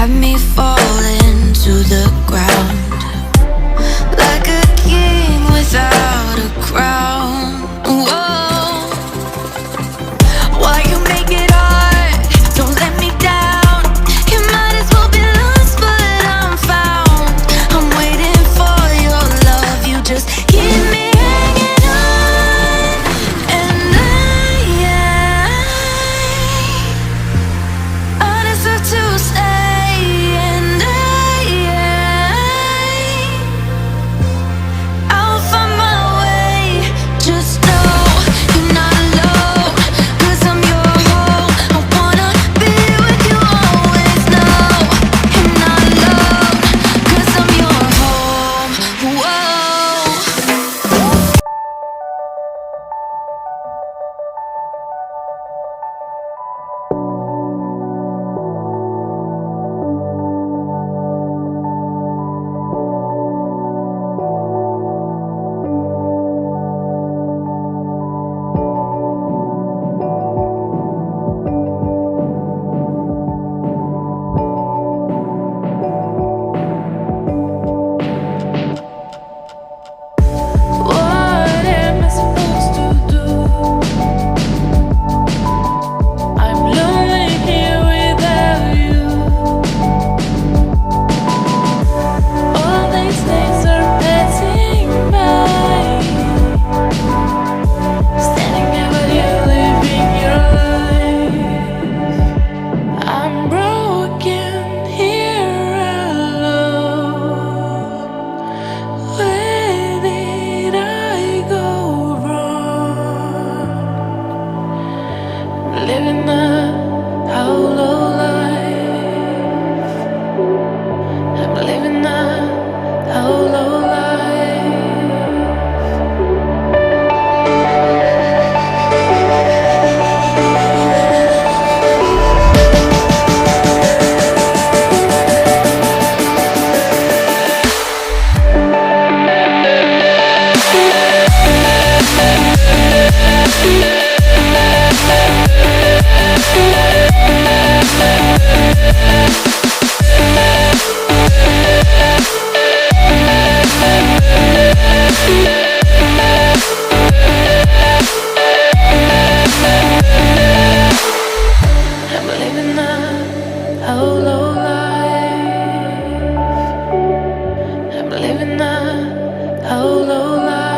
had me falling to the ground like a king without a crown. Whoa, why you make it hard? Don't let me down. You might as well be lost, but I'm found. I'm waiting for your love. You just keep me hanging on, and I deserve to stay, and I'll find my way. Just know you're not alone, 'cause I'm your home. I wanna be with you always. Know you're not alone, 'cause I'm your home. Whoa. What am I supposed to do? I'm lonely here without you. All these days are passing by, standing there with you living your life. I'm broken here alone. Where did I go wrong? Living a hollow life. I'm living a hollow life. I'm living a hollow life. I'm living a hollow life.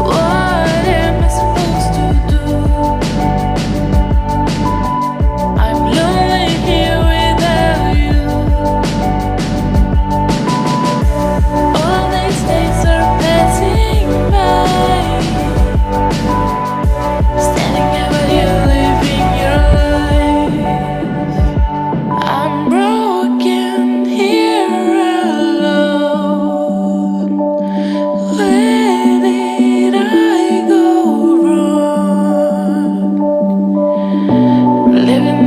What am I supposed to do? I'm lonely here without you. All these days are passing by, standing there with you living your life. I'm broken here alone. Where did I go wrong? Living